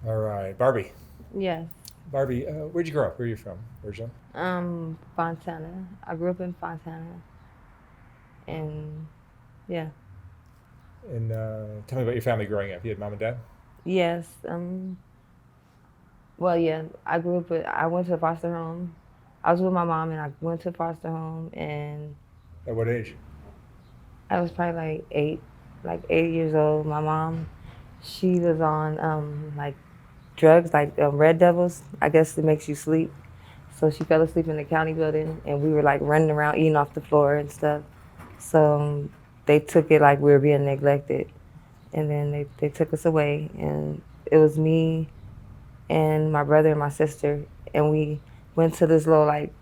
All right, Barbie. Yes. Barbie, where'd you grow up? Where are you from originally? Fontana. I grew up in Fontana, and yeah, And tell me about your family growing up. You had mom and dad? yes. Well, yeah. I went to a foster home. I was with my mom, and I went to a foster home, and At what age? I was probably like 8 years old. My mom, she was on like drugs, like Red Devils. I guess it makes you sleep. So she fell asleep in the county building, and we were like running around eating off the floor and stuff. So they took it like we were being neglected, and then they took us away, and it was me and my brother and my sister, and we went to this little like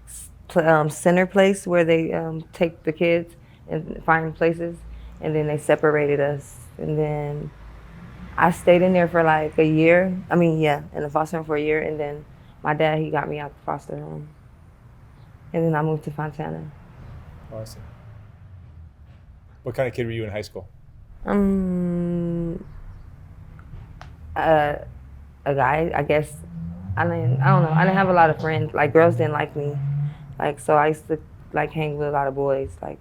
center place where they take the kids and find places, and then they separated us, and then I stayed in there for like a year. I mean, yeah, in the foster home for a year, and then my dad he got me out the foster home, and then I moved to Fontana. Awesome. What kind of kid were you in high school? Um, uh, a guy, I guess. I don't know. I didn't have a lot of friends. Like girls didn't like me. Like so, I used to like hang with a lot of boys. Like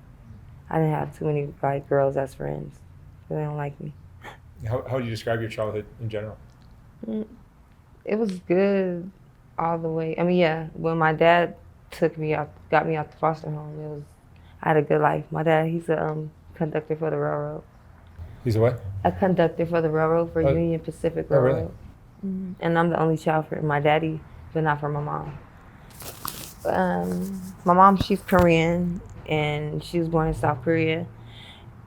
I didn't have too many like girls as friends. They don't like me. How would you describe your childhood in general? Mm, It was good all the way. I mean, yeah. When my dad got me out the foster home, it was. I had a good life. My dad, he's a conductor for the railroad. He's a what? A conductor for the railroad for Oh, Union Pacific oh really? Railroad. And I'm the only child for my daddy, but not for my mom. My mom, she's Korean, and she was born in South Korea,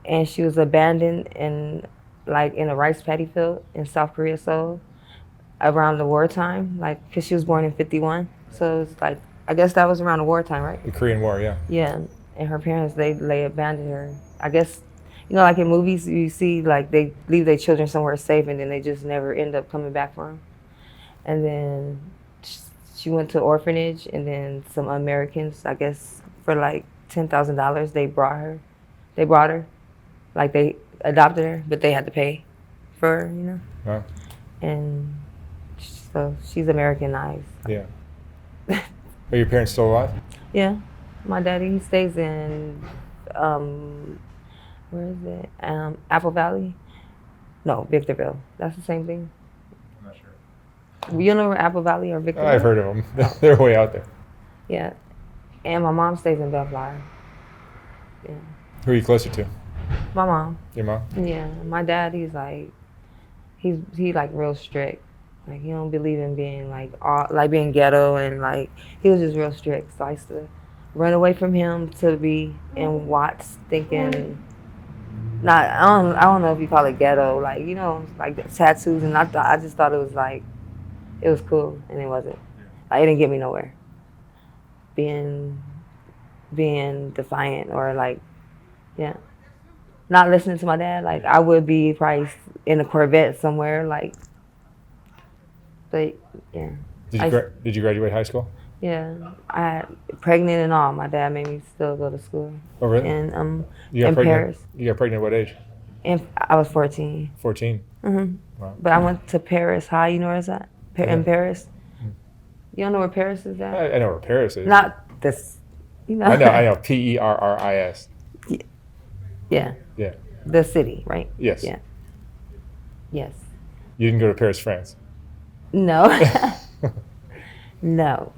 and she was abandoned in a rice paddy field in South Korea, Seoul, around the wartime, like because she was born in '51, so it's like I guess that was around the wartime, right? The Korean War, yeah. Yeah, and her parents they abandoned her. I guess like in movies you see like they leave their children somewhere safe and then they just never end up coming back for them. And then she went to orphanage, and then some Americans, I guess, for like $10,000, They brought her, like they adopted her, but they had to pay for her. Wow. And so she's Americanized. Yeah. Are your parents still alive? Yeah, my daddy he stays in where is it? Apple Valley? No, Victorville. That's the same thing. I'm not sure. You know where Apple Valley or Victorville? I've heard of them. They're way out there. Yeah, and my mom stays in Bellflower. Yeah, Who are you closer to? my mom. Your mom? Yeah, my dad. He like real strict. Like he don't believe in being like being ghetto, and like he was just real strict. So I used to run away from him to be in Watts, thinking not I don't know if you call it ghetto, like like the tattoos, and I just thought it was like it was cool, and it wasn't. Like it didn't get me nowhere. Being defiant or like yeah, not listening to my dad. Like I would be probably in a Corvette somewhere. Like, but yeah, Did you graduate high school? yeah. I had pregnant and all. My dad made me still go to school. Oh, really? And You got in pregnant? Paris. You got pregnant at what age? And I was 14. 14? Wow. But I went to Paris High. You know where it's at? In Paris. You don't know where Paris is at? I know where Paris is. Not this. I know. Perris. Yeah. Yeah. The city, right? Yes. Yeah. Yes. You didn't go to Paris, France. No. No.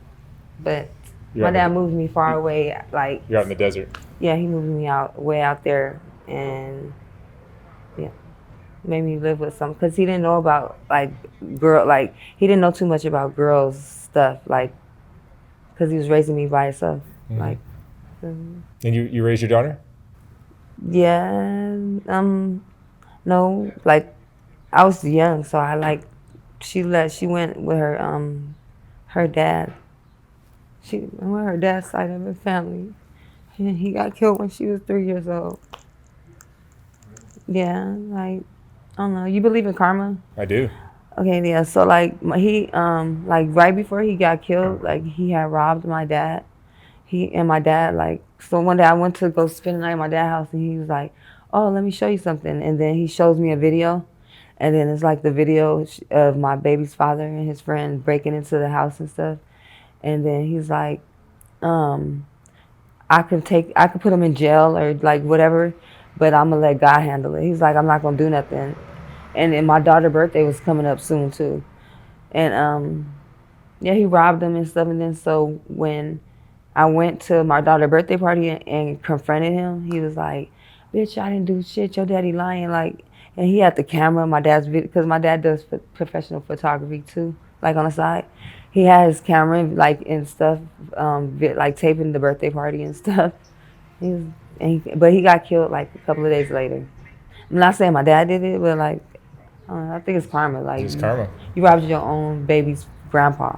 But You're my out dad in the- moved me far away. Like, You're out in the desert. yeah, he moved me way out there, and yeah, made me live with some because he didn't know about he didn't know too much about girls stuff, like because he was raising me by himself. Mhm. Like, And you raised your daughter? yeah, no, like I was young, so I like she went with her dad. She went with her dad's side of the family. And he got killed when she was 3 years old. Yeah, like I don't know. You believe in karma? I do. Okay, yeah. So like he like right before he got killed, like he had robbed my dad. My dad like so one day I went to go spend the night at my dad's house, and he was like, "Oh, let me show you something." And then he shows me a video, And then it's like the video of my baby's father and his friend breaking into the house and stuff. And then he's like, I could put him in jail or like whatever, but I'm gonna let God handle it. He's like, I'm not gonna do nothing. And then my daughter's birthday was coming up soon too. And yeah, he robbed them and stuff. And then so when I went to my daughter's birthday party and confronted him, he was like, "Bitch, I didn't do shit. Your daddy lying." Like, and he had the camera, my dad's video, because my dad does professional photography too, like on the side. He had his camera like and stuff, like taping the birthday party and stuff. But he got killed like a couple of days later. I'm not saying my dad did it, but like I think it's karma. Like It's karma. you robbed your own baby's grandpa,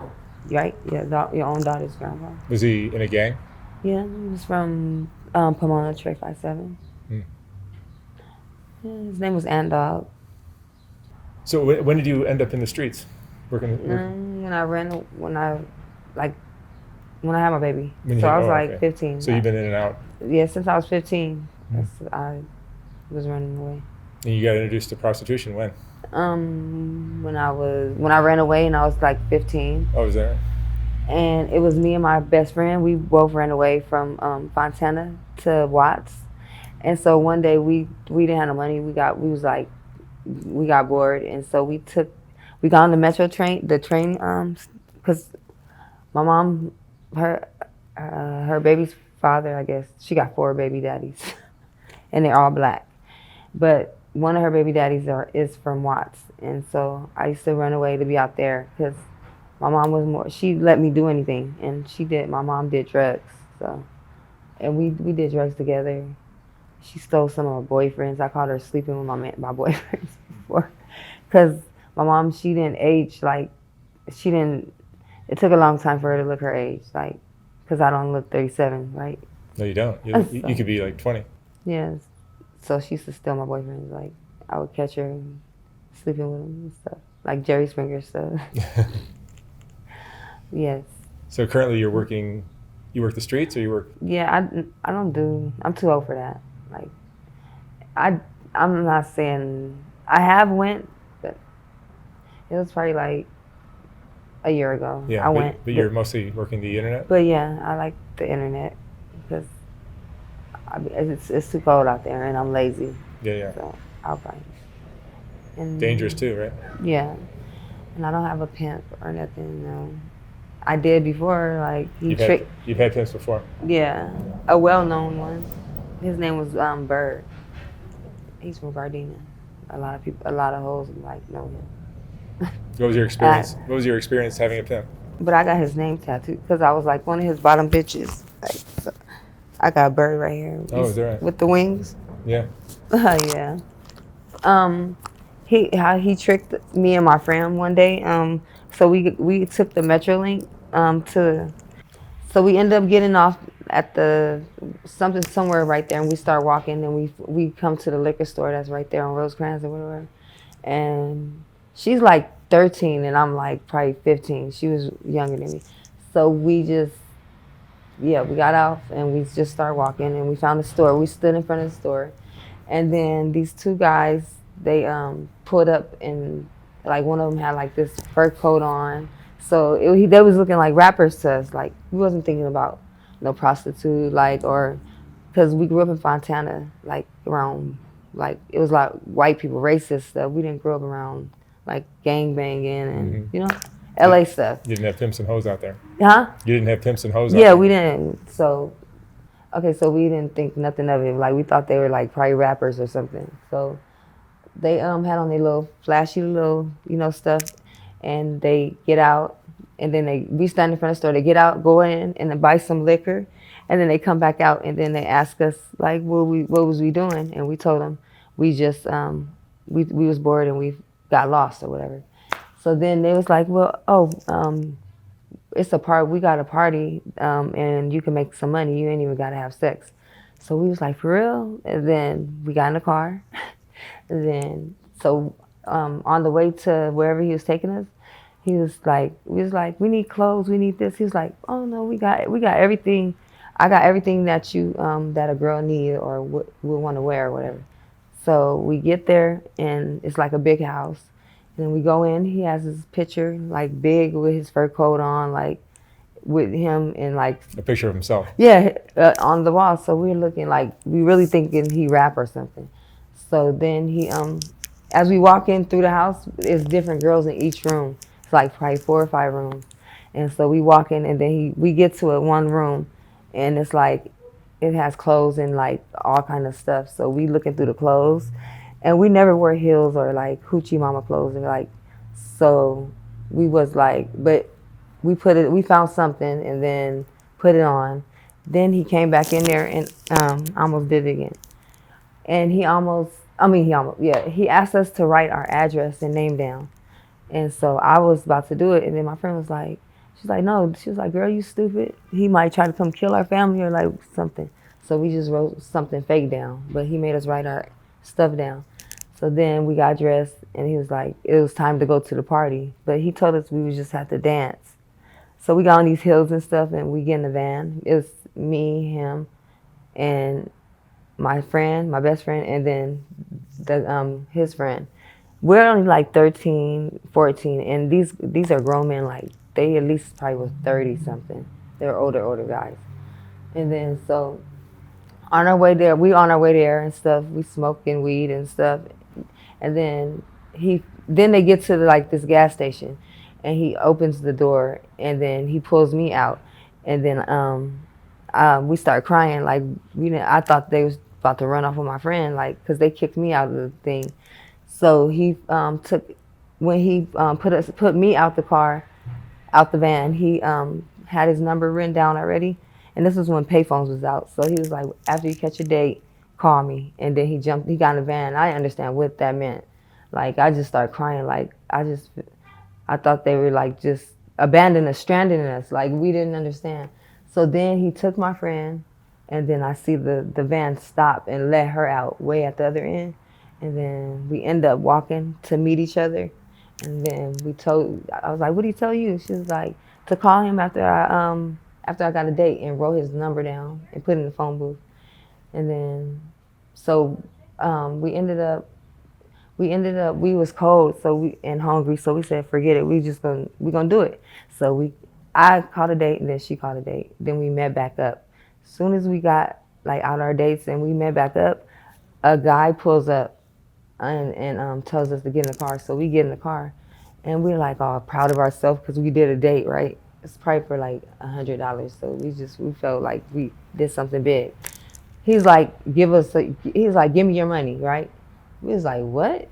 right? Yeah, your own daughter's grandpa. Was he in a gang? Yeah, he was from Pomona, Trey 57. Hmm. Yeah, his name was Ant Dog. So when did you end up in the streets, working? When I had my baby. So I was like 15. So you've been in and out. Yeah, since I was 15, I was running away. And you got introduced to prostitution when? When I ran away and I was like 15. Oh, was that? And it was me and my best friend. We both ran away from Fontana to Watts. And so one day we didn't have no money. We got bored, and so we got on the metro train, because my mom, her baby's father, I guess she got 4 baby daddies, and they're all black. But one of her baby daddies is from Watts, and so I used to run away to be out there because my mom was more. She let me do anything, and my mom did drugs, so, and we did drugs together. She stole some of my boyfriends. I caught her sleeping with my boyfriends before, because my mom, she didn't age like, it took a long time for her to look her age, like, because I don't look 37, right? No, you don't. You could be like 20. Yes. So she used to steal my boyfriends. Like, I would catch her sleeping with him and stuff, like Jerry Springer stuff. Yes. So currently you work the streets, or you work? Yeah, I'm too old for that. Like, I'm not saying I have went, but it was probably like a year ago. Yeah, I went. But you're mostly working the internet? But yeah, I like the internet because it's too cold out there and I'm lazy. Yeah. So I'll probably. And dangerous too, right? Yeah. And I don't have a pimp or nothing, no. I did before, like, You've had pimps before? Yeah, a well-known one. His name was Bird. He's from Gardena. A lot of hoes like know him. What was your experience? What was your experience having a pimp? But I got his name tattooed because I was like one of his bottom bitches. Like, so I got Bird right here. Oh, is that right? With the wings. Yeah. Yeah. He tricked me and my friend one day. So we took the Metrolink so we ended up getting off at somewhere right there, and we start walking, and we come to the liquor store that's right there on Rosecrans or whatever. And she's like 13 and I'm like probably 15. She was younger than me. So we got off and we just started walking, and we found the store. We stood in front of the store, and then these 2 guys, they pulled up, and like one of them had like this fur coat on. So they was looking like rappers to us. Like, we wasn't thinking about no prostitute, like, or, because we grew up in Fontana, like around, like, it was like white people, racist stuff. We didn't grow up around like gang banging and, you know, LA stuff. You didn't have pimps and hoes out there? Huh? You didn't have pimps and hoes out there? Yeah, we didn't. So we didn't think nothing of it. Like, we thought they were like probably rappers or something. So they had on their little flashy little, you know, stuff, and they get out, and then we stand in front of the store. They get out, go in, and then buy some liquor, and then they come back out, and then they ask us like, what was we doing? And we told them we just we was bored and we got lost or whatever. So then they was like, well, it's a part. We got a party, and you can make some money. You ain't even gotta have sex. So we was like, for real? And then we got in the car. And then, on the way to wherever he was taking us, we was like, we need clothes, we need this. He was like, oh no, we got everything. I got everything that that a girl need or would want to wear or whatever. So we get there, and it's like a big house. And then we go in. He has his picture, like big, with his fur coat on, like with him and like A picture of himself. yeah, on the wall. So we're looking like we really thinking he rap or something. So then he as we walk in through the house, it's different girls in each room. It's like probably 4 or 5 rooms. And so we walk in, and then we get to it one room, and it's like it has clothes and like all kind of stuff. So we looking through the clothes, and we never wear heels or like hoochie mama clothes, and like so we was like, but we found something and then put it on. Then he came back in there and almost did it again. And he asked us to write our address and name down. And so I was about to do it, and then my friend was like, she's like, no, she was like, girl, you stupid. He might try to come kill our family or like something. So we just wrote something fake down, but he made us write our stuff down. So then we got dressed, and he was like, it was time to go to the party, but he told us we would just have to dance. So we got on these hills and stuff, and we get in the van. It was me, him, and my friend, my best friend, and then his friend. We're only like 13, 14, and these are grown men. Like they at least probably was 30 something. They're older guys. And then so on our way there and stuff. We smoking weed and stuff, and then they get to like this gas station, and he opens the door, and then he pulls me out, and then we start crying like I thought they was about to run off with my friend, like because they kicked me out of the thing. So he put me out the car, out the van. He had his number written down already, and this was when payphones was out. So he was like, after you catch your date, call me. And then he got in the van. I didn't understand what that meant. Like I just started crying. Like I thought they were like just abandoning us, stranding us. Like we didn't understand. So then he took my friend, and then I see the van stop and let her out way at the other end. And then we end up walking to meet each other. And then I was like, what did he tell you? She was like, to call him after I got a date, and wrote his number down and put it in the phone booth. And then, so we was cold and hungry, so we said, forget it, we gonna do it. So I called a date, and then she called a date. Then we met back up. As soon as we got like out our dates and we met back up, a guy pulls up and tells us to get in the car. So we get in the car, and we're like all proud of ourselves because we did a date, right? It's probably for like $100. So we felt like we did something big. He's like, give me your money, right? We was like, what?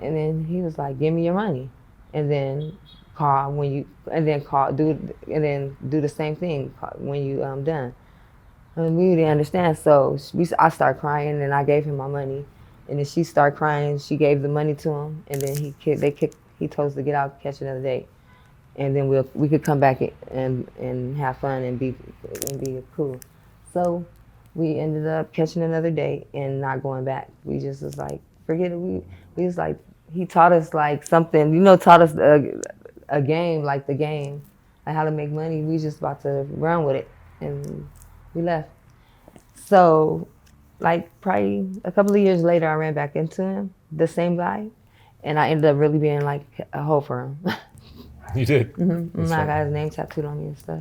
And then he was like, give me your money, and then do the same thing when you done. And we didn't understand, so I started crying, and I gave him my money, and then she started crying. She gave the money to him, and then he told us to get out, catch another date, and then we could come back and have fun and be cool. So we ended up catching another date and not going back. We just was like, forget it. We was like, he taught us like something, taught us a game, like the game, like how to make money. We just about to run with it, and we left. So like probably a couple of years later, I ran back into him, the same guy, and I ended up really being like a hoe for him. You did? Mm-hmm. I got his name tattooed on me and stuff.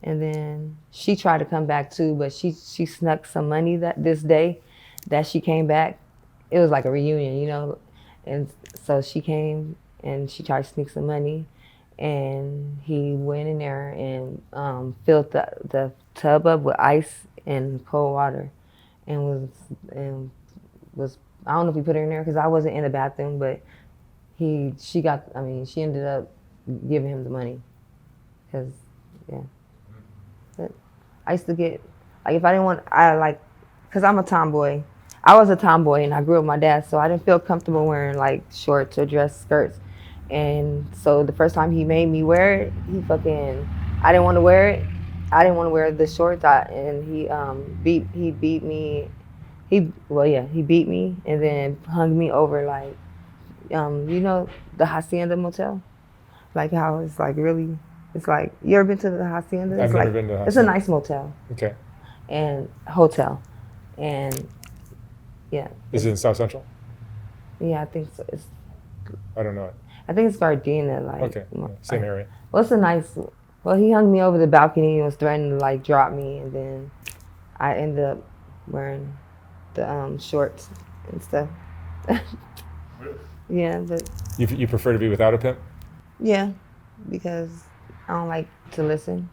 And then she tried to come back too, but she snuck some money this day that she came back. It was like a reunion, and so she came and she tried to sneak some money, and he went in there and filled the tub up with ice and cold water, and was I don't know if he put her in there because I wasn't in the bathroom, but she ended up giving him the money, because yeah. But I used to get like, if I didn't want, because I'm a tomboy. I was a tomboy, and I grew up with my dad, so I didn't feel comfortable wearing like shorts or dress skirts. And so the first time he made me wear it, I didn't want to wear it. I didn't want to wear the shorts, and he beat me. He beat me and then hung me over like, the Hacienda Motel, like how it's like really, it's like, you ever been to the Hacienda? I've never been to the Hacienda. It's a nice motel. Okay. And hotel, and Yeah. Is it in South Central? Yeah, I think so. I don't know it. I think it's Gardena. Like, Okay, yeah, same area. What's a nice? Well, he hung me over the balcony and was threatening to like drop me, and then I ended up wearing the shorts and stuff. Yeah, but You prefer to be without a pimp? yeah, because I don't like to listen.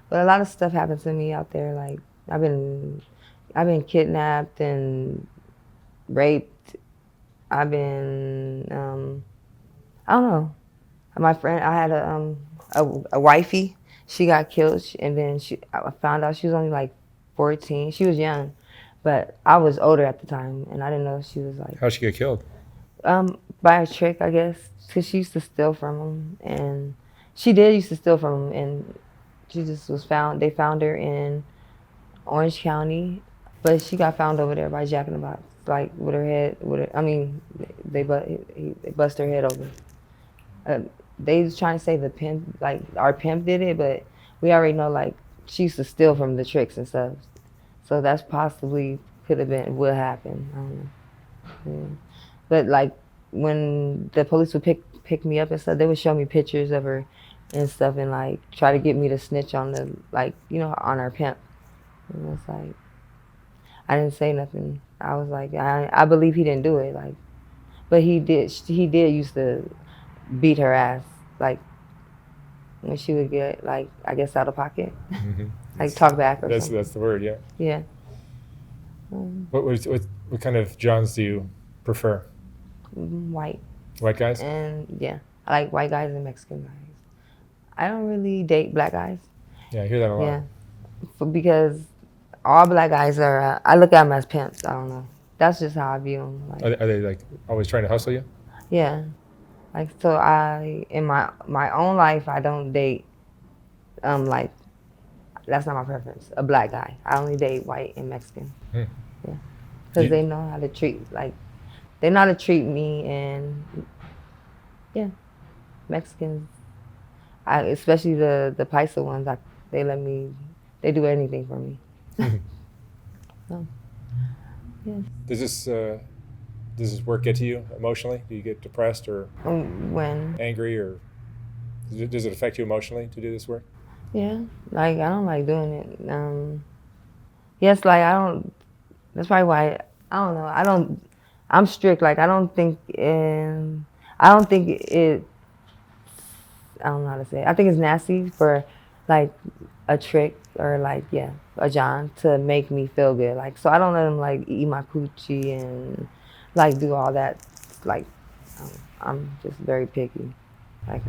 But a lot of stuff happened to me out there. Like I've been kidnapped and raped. I've been I don't know. My friend, I had a wifey. She got killed, and then I found out she was only like 14. She was young, but I was older at the time, and I didn't know she was like How'd she get killed? by a trick, I guess, because she used to steal from him, and she did used to steal from him, and she just was found. They found her in Orange County, but she got found over there by Jack in the Box, like with her head. I mean, they bust her head open. They was trying to say the pimp, like our pimp did it, but we already know like she used to steal from the tricks and stuff. So that's possibly could have been what happened. I don't know. Yeah. But like when the police would pick me up and stuff, they would show me pictures of her and stuff and like try to get me to snitch on the like on our pimp. And it's like I didn't say nothing. I was like I believe he didn't do it like, but he did. He did used to beat her ass, like when she would get like I guess out of pocket, like talk back or something. That's the word, yeah. Yeah. What kind of Johns do you prefer? White. White guys? And yeah, I like white guys and Mexican guys. I don't really date black guys. Yeah, I hear that a lot. Yeah, because all black guys are. I look at them as pimps. I don't know. That's just how I view them. Like, Are they like always trying to hustle you? yeah. Like so, in my own life, I don't date, like, that's not my preference. A black guy. I only date white and Mexican. Yeah, because they know how to treat they know how to treat me, and yeah, Mexicans. Especially the Paisa ones. They do anything for me. So, yeah. Does this work get to you emotionally? Do you get depressed or When? angry, or does it affect you emotionally to do this work? Yeah, like I don't like doing it. Yes, like I don't. That's probably why I don't know. I'm strict. Like I don't think it. I don't know how to say it. I think it's nasty for like a trick or like a John to make me feel good. Like so I don't let him like eat my coochie and like do all that. Like I'm just very picky. Like.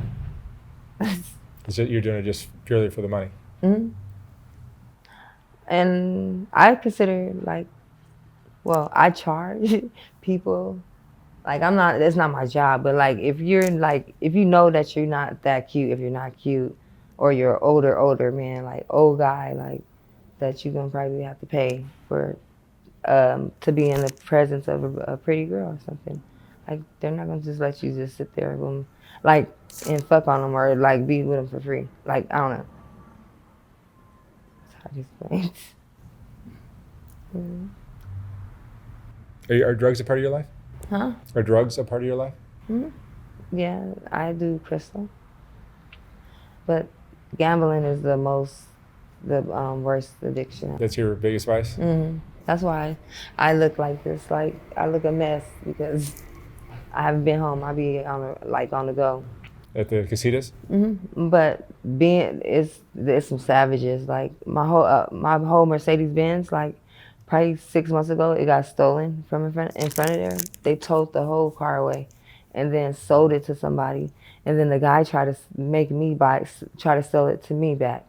You're doing it just purely for the money. Mm-hmm. And I consider like, well, I charge people. Like I'm not. It's not my job. But like, if you know that you're not that cute, if you're not cute, or you're older man, like old guy, like that, you're gonna probably have to pay for to be in the presence of a pretty girl or something. Like they're not gonna just let you just sit there with them, like and fuck on them or like be with them for free. Like I don't know. That's how to explain. Are drugs a part of your life? Huh? Are drugs a part of your life? Mm-hmm. Yeah, I do crystal, but gambling is the worst addiction. That's your biggest vice? Mm-hmm. That's why I look like this. Like I look a mess because I haven't been home. I be on the go. At the casitas? Mm-hmm. But it's some savages. Like my whole Mercedes Benz, like probably 6 months ago, it got stolen from in front of there. They towed the whole car away, and then sold it to somebody. And then the guy tried to make me try to sell it to me back,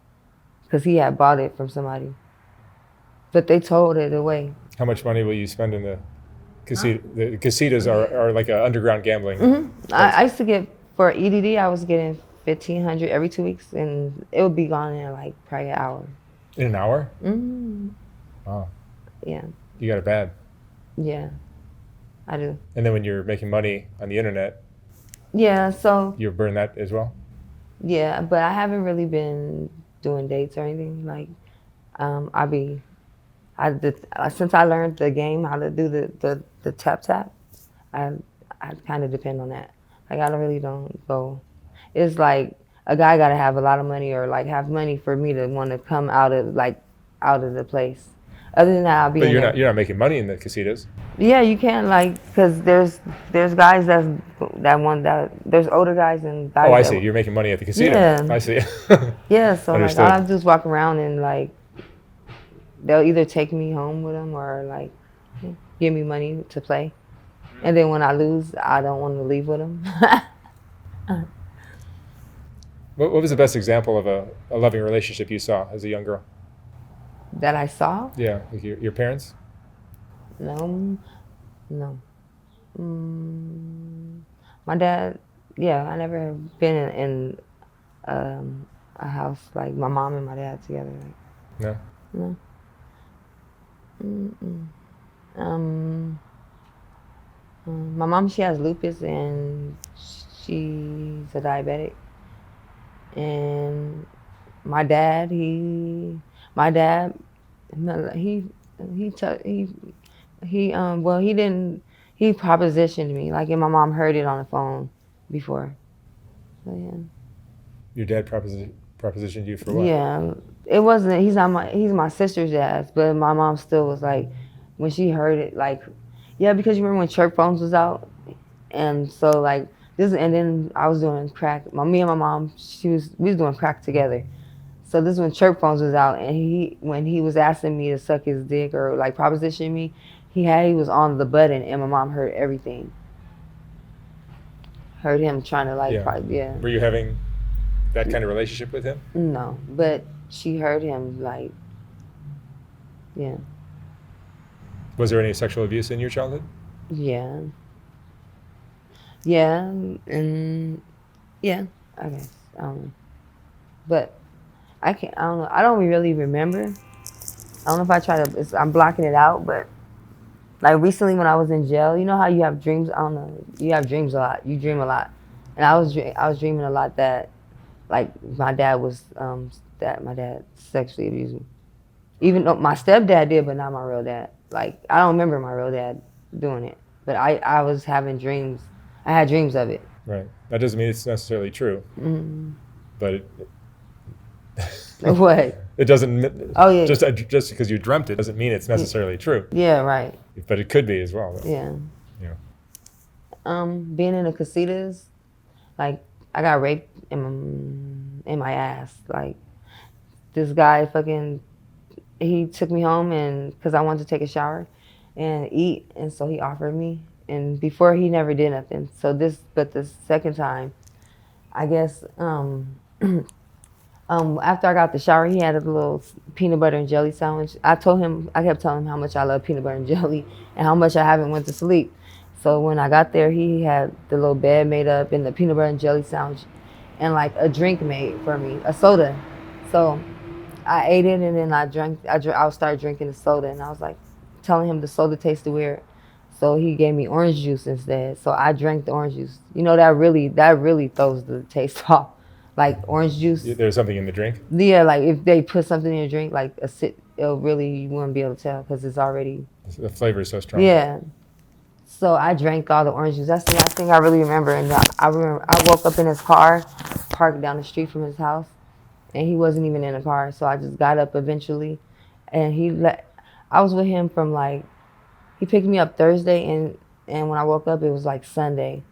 because he had bought it from somebody. But they towed it away. How much money will you spend in the casita? The casitas are like an underground gambling. Mm-hmm. I used to get, for EDD, I was getting $1,500 every 2 weeks, and it would be gone in like probably an hour. In an hour? Mm-hmm. Wow. Yeah. You got it bad. Yeah, I do. And then when you're making money on the internet, yeah, so you burn that as well? Yeah, but I haven't really been doing dates or anything. Like, I Since I learned the game, how to do the tap tap, I I kind of depend on that. Like I really don't go. It's like a guy got to have a lot of money or like have money for me to want to come out of the place. Other than that, I'll be But in there. you're not making money in the casitas. Yeah, you can like because there's guys that there's older guys and guys Oh, I that see. You're making money at the casino. yeah I see. yeah. So like all I Understood. have to do is walk around and like they'll either take me home with them or like give me money to play. And then when I lose, I don't want to leave with them. What was the best example of a loving relationship you saw as a young girl? That I saw? Yeah, like your parents? No, no. My dad, yeah, I never have been a house like my mom and my dad together. Like, No. no. Um, my mom, she has lupus and she's a diabetic. And my dad, my dad, no, he, t- well, he didn't, he propositioned me, like, and my mom heard it on the phone before. So, yeah. Your dad propositioned you for what? Yeah, it wasn't, he's my sister's dad, but my mom still was like, when she heard it, like, yeah, because you remember when church phones was out? And so, like, and then I was doing crack. Me and my mom, we was doing crack together. So this is when chirp phones was out, and when he was asking me to suck his dick or like proposition me, he was on the button, and my mom heard everything. Heard him trying to like, yeah. Were you having that kind of relationship with him? No, but she heard him like, yeah. Was there any sexual abuse in your childhood? Yeah. Yeah, and yeah, I guess. I don't know. But I don't know. I don't really remember. I don't know if I try to, I'm blocking it out, but like recently when I was in jail, you know how you have dreams? I don't know. You have dreams a lot. You dream a lot. And I was dreaming a lot that like my dad sexually abused me. Even though my stepdad did, but not my real dad. Like I don't remember my real dad doing it. But I was having dreams. I had dreams of it. Right. That doesn't mean it's necessarily true. Mm-hmm. But what? It doesn't. Oh yeah. Just because you dreamt it doesn't mean it's necessarily true. Yeah. Right. But it could be as well. Though. Yeah. Yeah. Being in the casitas, like I got raped in my ass. Like this guy he took me home and because I wanted to take a shower and eat, and so he offered me. And before he never did nothing. So but the second time, I guess after I got the shower, he had a little peanut butter and jelly sandwich. I kept telling him how much I love peanut butter and jelly and how much I haven't went to sleep. So when I got there, he had the little bed made up and the peanut butter and jelly sandwich and like a drink made for me, a soda. So I ate it and then I started drinking the soda and I was like telling him the soda tasted weird. So he gave me orange juice instead. So I drank the orange juice. You know, that really throws the taste off. Like orange juice. There's something in the drink? Yeah, like if they put something in your drink, like you wouldn't be able to tell because it's already. The flavor is so strong. Yeah. So I drank all the orange juice. That's the last thing I really remember. And I woke up in his car, parked down the street from his house, and he wasn't even in the car. So I just got up eventually, and I was with him from like. He picked me up Thursday, and when I woke up, it was like Sunday.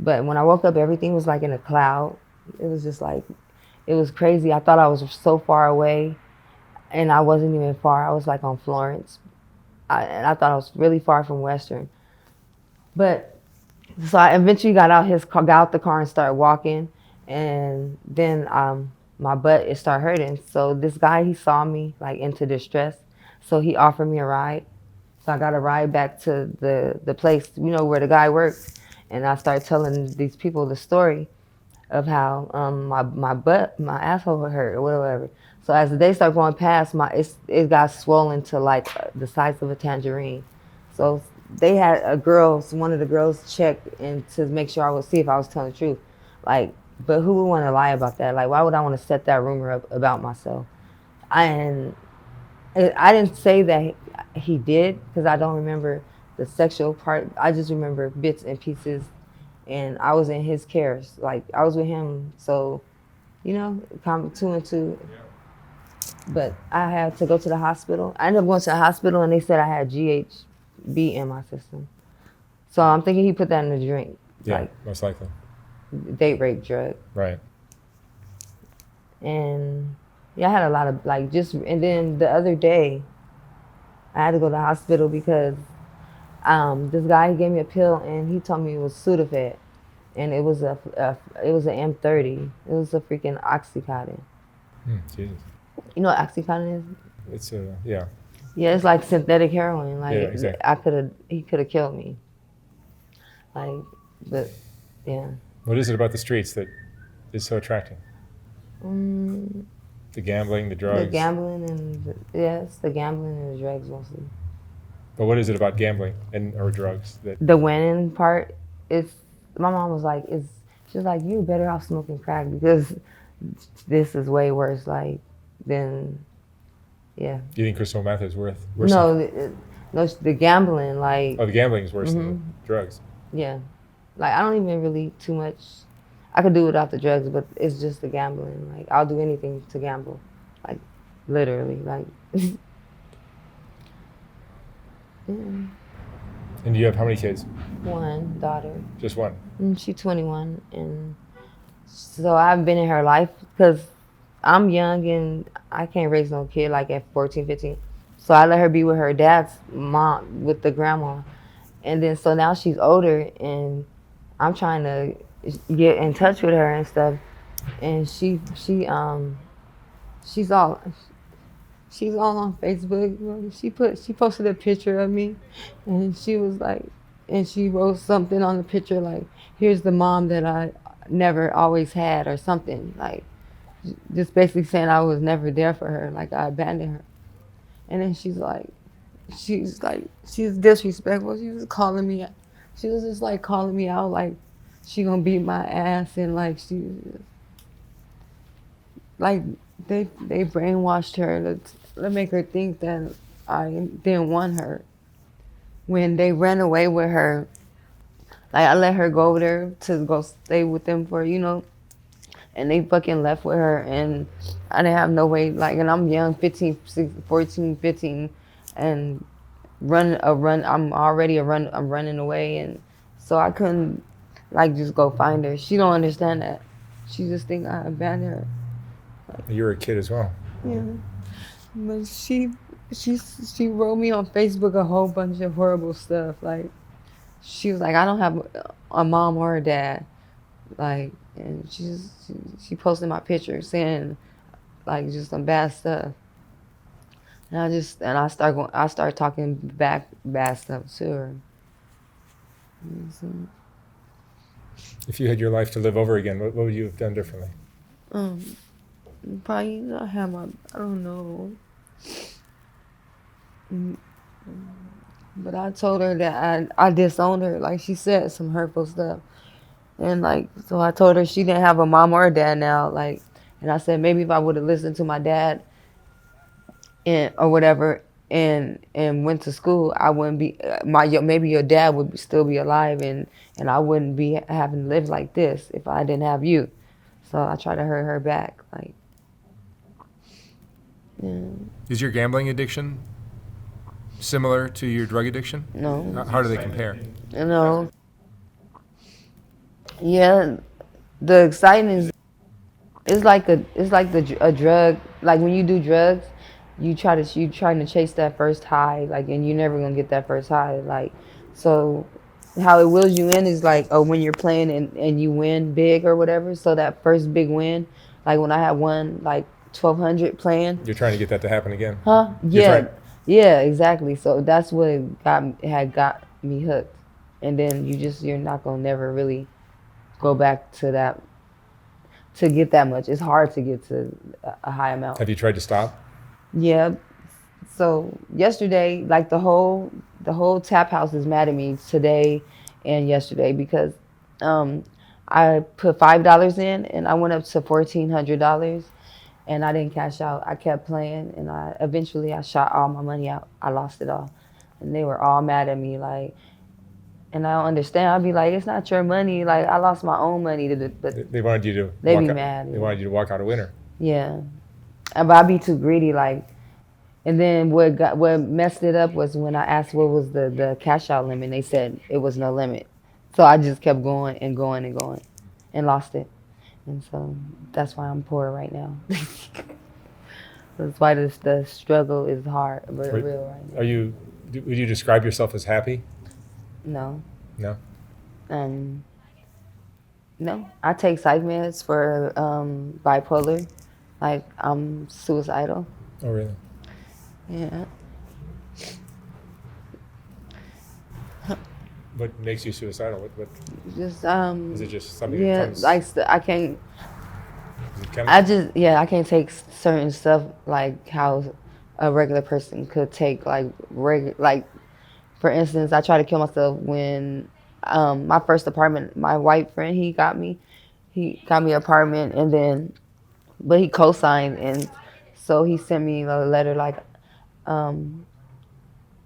But when I woke up, everything was like in a cloud. It was just like, it was crazy. I thought I was so far away, and I wasn't even far. I was like on Florence, and I thought I was really far from Western. But so I eventually got out the car and started walking, and then my butt started hurting. So this guy, he saw me like into distress, so he offered me a ride. So I got a ride back to the place, you know, where the guy worked. And I started telling these people the story of how my asshole hurt or whatever. So as the day started going past, it got swollen to like the size of a tangerine. So they had one of the girls check and to make sure see if I was telling the truth. Like, but who would want to lie about that? Like, why would I want to set that rumor up about myself? I didn't say that he did because I don't remember the sexual part. I just remember bits and pieces, and I was in his cares. Like I was with him, so two and two. But I had to go to the hospital. I ended up going to the hospital, and they said I had GHB in my system. So I'm thinking he put that in the drink. Yeah, like most likely. date rape drug. Right. And yeah, I had a lot of and then the other day, I had to go to the hospital because this guy, he gave me a pill and he told me it was Sudafed, and it was an M30. It was a freaking Oxycontin. Jesus. You know what Oxycontin is? It's yeah. Yeah, it's like synthetic heroin. Like Yeah, exactly. He could have killed me. Like, but yeah. What is it about the streets that is so attracting? The gambling, the drugs. The gambling it's the gambling and the drugs mostly. But what is it about gambling or drugs that? The winning part is. My mom was like, she was like, you're better off smoking crack because this is way worse. Like, than, yeah. Do you think crystal meth is worse? No, the gambling, like. Oh, the gambling is worse than the drugs. Yeah, like I don't even really too much. I could do without the drugs, but it's just the gambling. Like I'll do anything to gamble, like literally, like. Yeah. And you have how many kids? One daughter. Just one? She's 21, and so I've been in her life because I'm young and I can't raise no kid like at 14, 15. So I let her be with her dad's mom, with the grandma. And then so now she's older and I'm trying to get in touch with her and stuff. And she's all on Facebook. She posted a picture of me, and she was like, and she wrote something on the picture like, here's the mom that I never always had, or something, like just basically saying I was never there for her, like I abandoned her. And then she's disrespectful. She was calling me out like she gonna beat my ass, and like they brainwashed her to make her think that I didn't want her. When they ran away with her, like I let her go over there to go stay with them for, and they fucking left with her, and I didn't have no way, like, and I'm young, 15, 16, 14, 15, and I'm running away, and so I couldn't, like, just go find her. She don't understand that. She just think I abandoned her. You were a kid as well. Yeah, but she wrote me on Facebook a whole bunch of horrible stuff. Like, she was like, I don't have a mom or a dad. Like, and she posted my picture saying, like, just some bad stuff. And I start talking back bad stuff to her. If you had your life to live over again, what would you have done differently? Probably not have I don't know. But I told her that I disowned her. Like, she said some hurtful stuff. And like, so I told her she didn't have a mom or a dad now. Like, and I said, maybe if I would have listened to my dad or whatever, and went to school, I wouldn't be, maybe your dad would still be alive, and I wouldn't be having to live like this if I didn't have you. So I tried to hurt her back. Like, yeah. Is your gambling addiction similar to your drug addiction? No. How do they compare? No. Yeah, the exciting is, it's like a drug. Like when you do drugs, you trying to chase that first high, like, and you're never gonna get that first high. Like, so how it wheels you in is like, oh, when you're playing and you win big or whatever. So that first big win, like when I had won like 1,200 playing. You're trying to get that to happen again? Huh? Yeah. Yeah, exactly. So that's what had got me hooked. And then you're not gonna never really go back to that, to get that much. It's hard to get to a high amount. Have you tried to stop? Yeah. So yesterday, like the whole tap house is mad at me today and yesterday because I put $5 in and I went up to $1,400, and I didn't cash out. I kept playing, and eventually I shot all my money out. I lost it all, and they were all mad at me. Like, and I don't understand. I'd be like, it's not your money. Like, I lost my own money. But They wanted you to they walk be out. mad. They Yeah. wanted you to walk out a winner. Yeah, but I'd be too greedy. Like, and then what messed it up was when I asked what was the cash out limit. They said it was no limit. So I just kept going and going and going, and lost it. And so that's why I'm poor right now. That's why the struggle is hard, but real right now. Would you describe yourself as happy? No. No. No. I take psych meds for bipolar. Like, I'm suicidal. Oh, really? Yeah. What makes you suicidal? What Just is it? Just something yeah, that comes? like I can't. Is it chemical? I can't take certain stuff like how a regular person could take like for instance, I tried to kill myself when my first apartment, my white friend, he got me an apartment, and then but he co-signed, and so he sent me a letter like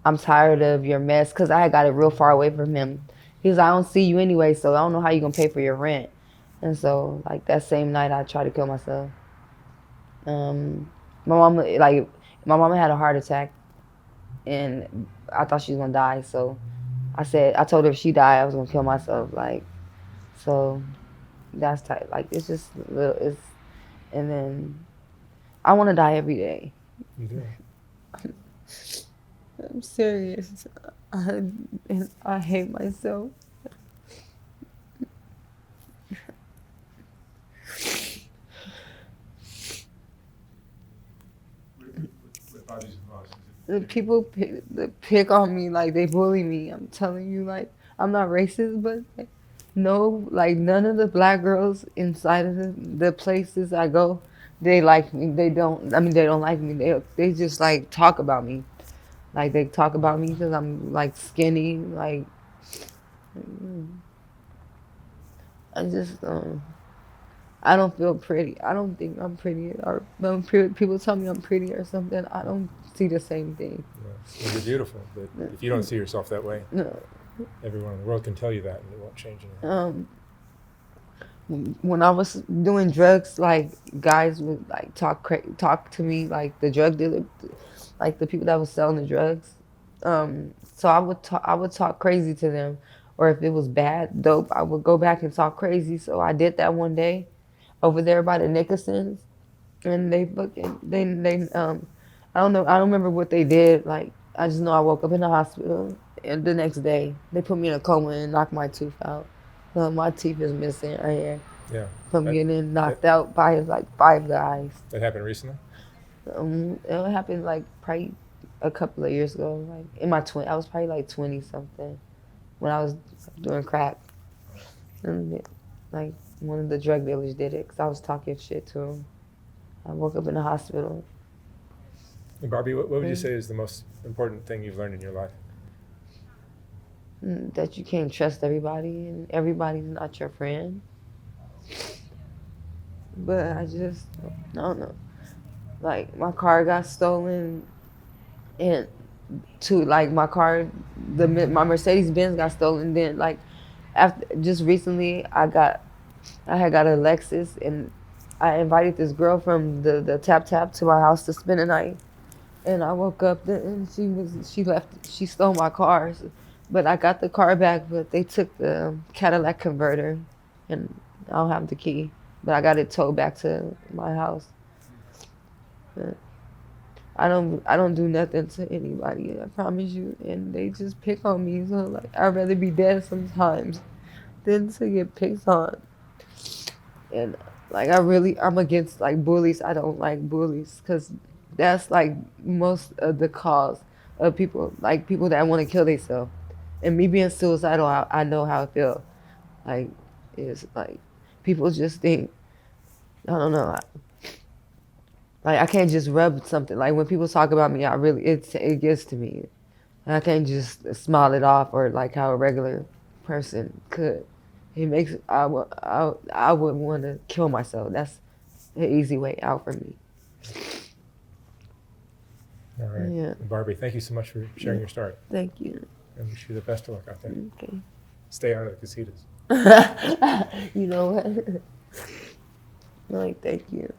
I'm tired of your mess, because I had got it real far away from him. He was like, I don't see you anyway, so I don't know how you gonna pay for your rent. And so like that same night I tried to kill myself. My mama had a heart attack, and I thought she was gonna die, so I told her if she died I was gonna kill myself. Like, so that's tight. Like, it's just it's, and then I want to die every day. You do. I'm serious. I hate myself. The people pick on me, like, they bully me. I'm telling you, like, I'm not racist, but like, no, like, none of the black girls inside of the places I go, they like me. They don't. I mean, they don't like me. They just like talk about me. Like, they talk about me because I'm like skinny. Like, I just I don't feel pretty. I don't think I'm pretty. Or when people tell me I'm pretty or something, I don't see the same thing. Yeah. Well, you're beautiful, but if you don't see yourself that way, No. everyone in the world can tell you that, and it won't change anything. When I was doing drugs, like, guys would like talk to me, like the drug dealer, like the people that was selling the drugs. So I would talk crazy to them, or if it was bad dope, I would go back and talk crazy. So I did that one day over there by the Nickersons, and I don't know, I don't remember what they did. Like, I just know I woke up in the hospital, and the next day they put me in a coma and knocked my tooth out. My teeth is missing right here. Yeah. From getting knocked out by like 5 guys. That happened recently? It happened like probably a couple of years ago. Like in my I was probably like 20 something when I was doing crack. And like one of the drug dealers did it because I was talking shit to him. I woke up in the hospital. And Barbie, what would you say is the most important thing you've learned in your life? That you can't trust everybody, and everybody's not your friend. But I don't know. Like, my car got stolen, and my Mercedes Benz got stolen. Then like after just recently, I had got a Lexus, and I invited this girl from the Tap Tap to my house to spend the night. And I woke up and she stole my car. But I got the car back, but they took the Cadillac converter, and I don't have the key. But I got it towed back to my house. But I don't do nothing to anybody, I promise you. And they just pick on me. So like, I'd rather be dead sometimes than to get picked on. And like, I'm against like bullies. I don't like bullies because that's like most of the cause of people that want to kill themselves. And me being suicidal, I know how it feels. Like, it's like people just think, I don't know. Like, I can't just rub something. Like, when people talk about me, it gets to me. And I can't just smile it off, or like how a regular person could. It makes I would want to kill myself. That's the easy way out for me. All right. Yeah. Barbie, thank you so much for sharing your story. Thank you. And wish you the best of luck out there. Okay. Stay out of the casitas. You know what? Like, thank you.